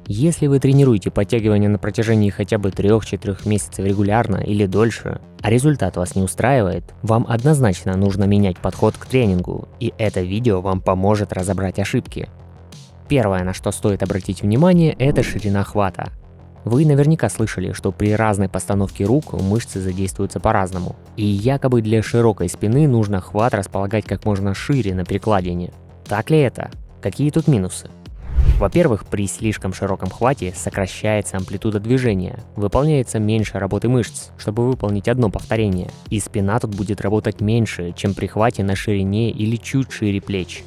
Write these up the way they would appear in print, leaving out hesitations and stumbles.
Если вы тренируете подтягивания на протяжении хотя бы 3-4 месяцев регулярно или дольше, а результат вас не устраивает, вам однозначно нужно менять подход к тренингу, и это видео вам поможет разобрать ошибки. Первое, на что стоит обратить внимание, это ширина хвата. Вы наверняка слышали, что при разной постановке рук мышцы задействуются по-разному, и якобы для широкой спины нужно хват располагать как можно шире на перекладине. Так ли это? Какие тут минусы? Во-первых, при слишком широком хвате сокращается амплитуда движения, выполняется меньше работы мышц, чтобы выполнить одно повторение, и спина тут будет работать меньше, чем при хвате на ширине или чуть шире плеч.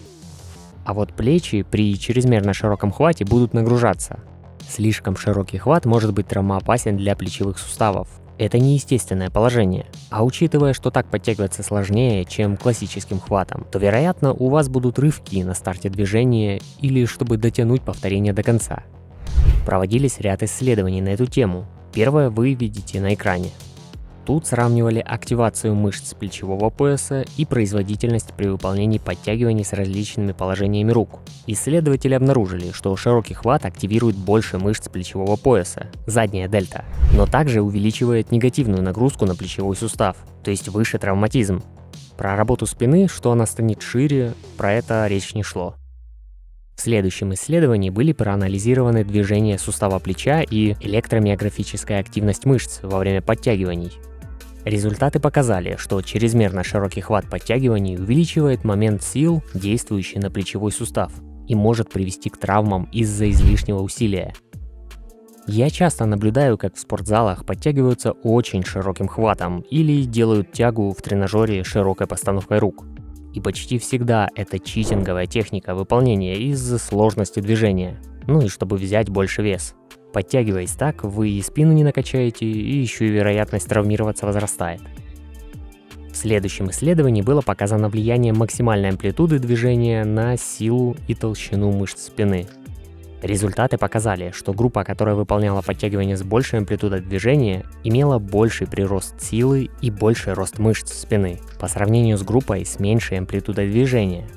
А вот плечи при чрезмерно широком хвате будут нагружаться. Слишком широкий хват может быть травмоопасен для плечевых суставов. Это неестественное положение, а учитывая, что так подтягиваться сложнее, чем классическим хватом, то, вероятно, у вас будут рывки на старте движения или чтобы дотянуть повторение до конца. Проводились ряд исследований на эту тему. Первое вы видите на экране. Тут сравнивали активацию мышц плечевого пояса и производительность при выполнении подтягиваний с различными положениями рук. Исследователи обнаружили, что широкий хват активирует больше мышц плечевого пояса, задняя дельта, но также увеличивает негативную нагрузку на плечевой сустав, то есть выше травматизм. Про работу спины, что она станет шире, про это речь не шло. В следующем исследовании были проанализированы движения сустава плеча и электромиографическая активность мышц во время подтягиваний. Результаты показали, что чрезмерно широкий хват подтягиваний увеличивает момент сил, действующий на плечевой сустав, и может привести к травмам из-за излишнего усилия. Я часто наблюдаю, как в спортзалах подтягиваются очень широким хватом или делают тягу в тренажере широкой постановкой рук. И почти всегда это читинговая техника выполнения из-за сложности движения, ну и чтобы взять больше вес. Подтягиваясь так, вы и спину не накачаете, и еще и вероятность травмироваться возрастает. В следующем исследовании было показано влияние максимальной амплитуды движения на силу и толщину мышц спины. Результаты показали, что группа, которая выполняла подтягивания с большей амплитудой движения, имела больший прирост силы и больший рост мышц спины по сравнению с группой с меньшей амплитудой движения.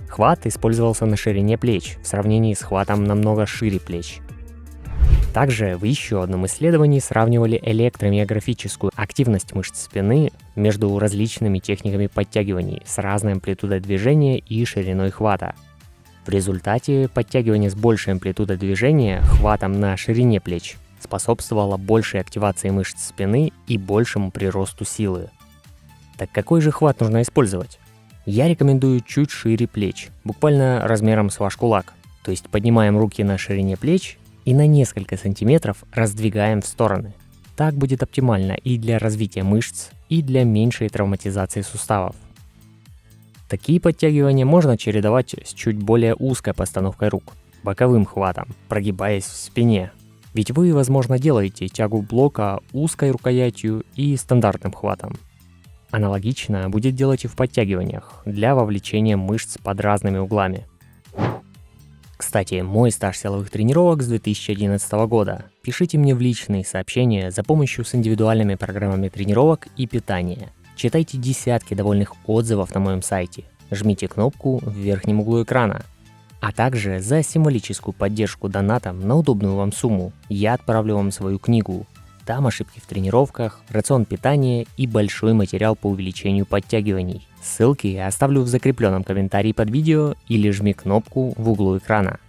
Хват использовался на ширине плеч в сравнении с хватом намного шире плеч. Также в еще одном исследовании сравнивали электромиографическую активность мышц спины между различными техниками подтягиваний с разной амплитудой движения и шириной хвата. В результате подтягивание с большей амплитудой движения хватом на ширине плеч способствовало большей активации мышц спины и большему приросту силы. Так какой же хват нужно использовать? Я рекомендую чуть шире плеч, буквально размером с ваш кулак. То есть поднимаем руки на ширине плеч и на несколько сантиметров раздвигаем в стороны. Так будет оптимально и для развития мышц, и для меньшей травматизации суставов. Такие подтягивания можно чередовать с чуть более узкой постановкой рук, боковым хватом, прогибаясь в спине. Ведь вы, возможно, делаете тягу блока узкой рукоятью и стандартным хватом. Аналогично будет делать и в подтягиваниях для вовлечения мышц под разными углами. Кстати, мой стаж силовых тренировок с 2011 года. Пишите мне в личные сообщения за помощью с индивидуальными программами тренировок и питания. Читайте десятки довольных отзывов на моем сайте. Жмите кнопку в верхнем углу экрана. А также за символическую поддержку донатом на удобную вам сумму я отправлю вам свою книгу. Там ошибки в тренировках, рацион питания и большой материал по увеличению подтягиваний. Ссылки я оставлю в закрепленном комментарии под видео или жми кнопку в углу экрана.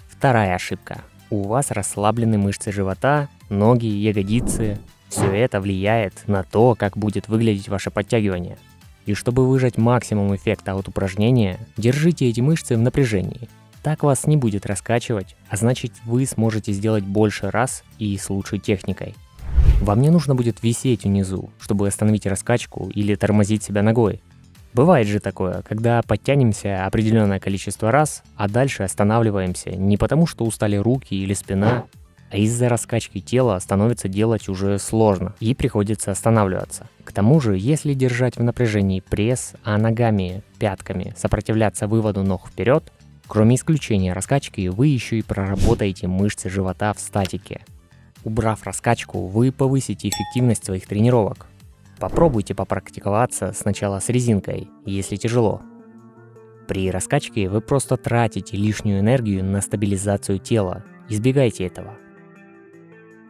Вторая ошибка. У вас расслаблены мышцы живота, ноги, ягодицы. Все это влияет на то, как будет выглядеть ваше подтягивание. И чтобы выжать максимум эффекта от упражнения, держите эти мышцы в напряжении. Так вас не будет раскачивать, а значит вы сможете сделать больше раз и с лучшей техникой. Вам не нужно будет висеть внизу, чтобы остановить раскачку или тормозить себя ногой. Бывает же такое, когда подтянемся определенное количество раз, а дальше останавливаемся не потому, что устали руки или спина, а из-за раскачки тела становится делать уже сложно и приходится останавливаться. К тому же, если держать в напряжении пресс, а ногами, пятками сопротивляться выводу ног вперед, кроме исключения раскачки, вы еще и проработаете мышцы живота в статике. Убрав раскачку, вы повысите эффективность своих тренировок. Попробуйте попрактиковаться сначала с резинкой, если тяжело. При раскачке вы просто тратите лишнюю энергию на стабилизацию тела, Избегайте этого.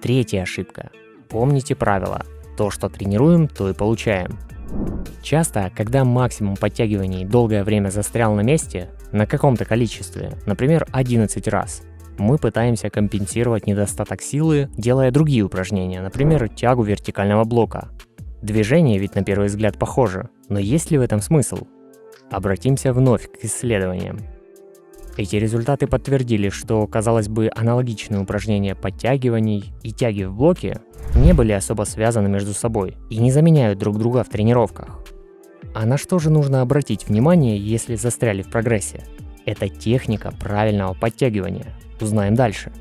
Третья ошибка. Помните правило. То, что тренируем, то и получаем. Часто, когда максимум подтягиваний долгое время застрял на месте, на каком-то количестве, например, 11 раз, мы пытаемся компенсировать недостаток силы, делая другие упражнения, например, тягу вертикального блока. Движение ведь на первый взгляд похоже, но есть ли в этом смысл? Обратимся вновь к исследованиям. Эти результаты подтвердили, что, казалось бы, аналогичные упражнения подтягиваний и тяги в блоке не были особо связаны между собой и не заменяют друг друга в тренировках. А на что же нужно обратить внимание, если застряли в прогрессе? Это техника правильного подтягивания. Узнаем дальше.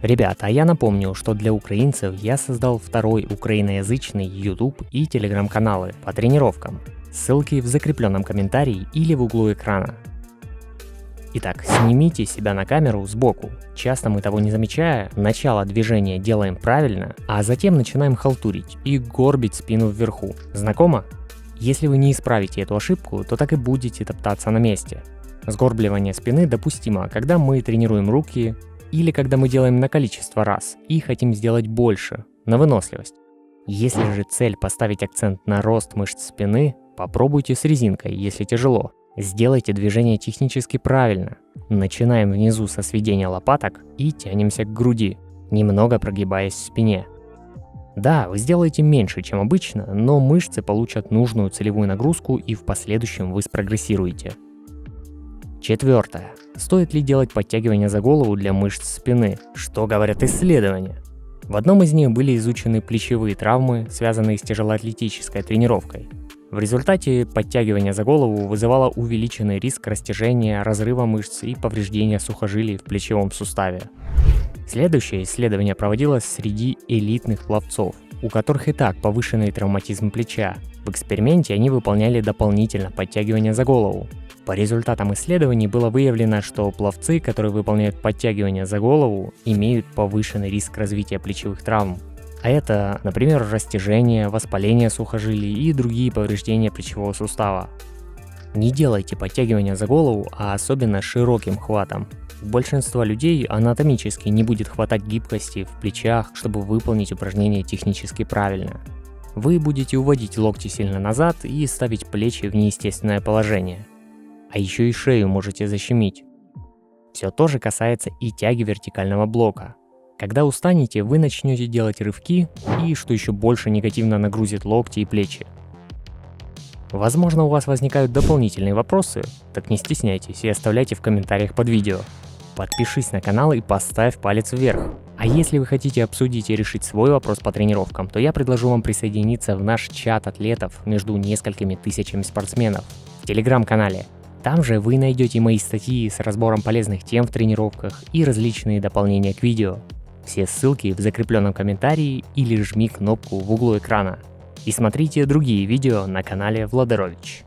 Ребята, а я напомню, что для украинцев я создал второй украиноязычный YouTube и Telegram каналы по тренировкам. Ссылки в закрепленном комментарии или в углу экрана. Итак, снимите себя на камеру сбоку. Часто мы того не замечая, начало движения делаем правильно, а затем начинаем халтурить и горбить спину вверху. Знакомо? Если вы не исправите эту ошибку, то так и будете топтаться на месте. Сгорбливание спины допустимо, когда мы тренируем руки или когда мы делаем на количество раз и хотим сделать больше, на выносливость. Если же цель поставить акцент на рост мышц спины, попробуйте с резинкой, если тяжело. Сделайте движение технически правильно. Начинаем внизу со сведения лопаток и тянемся к груди, немного прогибаясь в спине. Да, вы сделаете меньше, чем обычно, но мышцы получат нужную целевую нагрузку и в последующем вы спрогрессируете. Четвертое. Стоит ли делать подтягивания за голову для мышц спины? Что говорят исследования? В одном из них были изучены плечевые травмы, связанные с тяжелоатлетической тренировкой. В результате подтягивание за голову вызывало увеличенный риск растяжения, разрыва мышц и повреждения сухожилий в плечевом суставе. Следующее исследование проводилось среди элитных пловцов, у которых и так повышенный травматизм плеча. В эксперименте они выполняли дополнительно подтягивания за голову. По результатам исследований было выявлено, что пловцы, которые выполняют подтягивания за голову, имеют повышенный риск развития плечевых травм. А это, например, растяжение, воспаление сухожилий и другие повреждения плечевого сустава. Не делайте подтягивания за голову, а особенно широким хватом. У большинства людей анатомически не будет хватать гибкости в плечах, чтобы выполнить упражнение технически правильно. Вы будете уводить локти сильно назад и ставить плечи в неестественное положение. А еще и шею можете защемить. Все то же касается и тяги вертикального блока. Когда устанете, вы начнете делать рывки и, что еще больше негативно нагрузит локти и плечи. Возможно, у вас возникают дополнительные вопросы, так не стесняйтесь и оставляйте в комментариях под видео. Подпишись на канал и поставь палец вверх. А если вы хотите обсудить и решить свой вопрос по тренировкам, то я предложу вам присоединиться в наш чат атлетов между несколькими тысячами спортсменов в Telegram-канале. Там же вы найдете мои статьи с разбором полезных тем в тренировках и различные дополнения к видео. Все ссылки в закрепленном комментарии или жми кнопку в углу экрана. И смотрите другие видео на канале Владарович.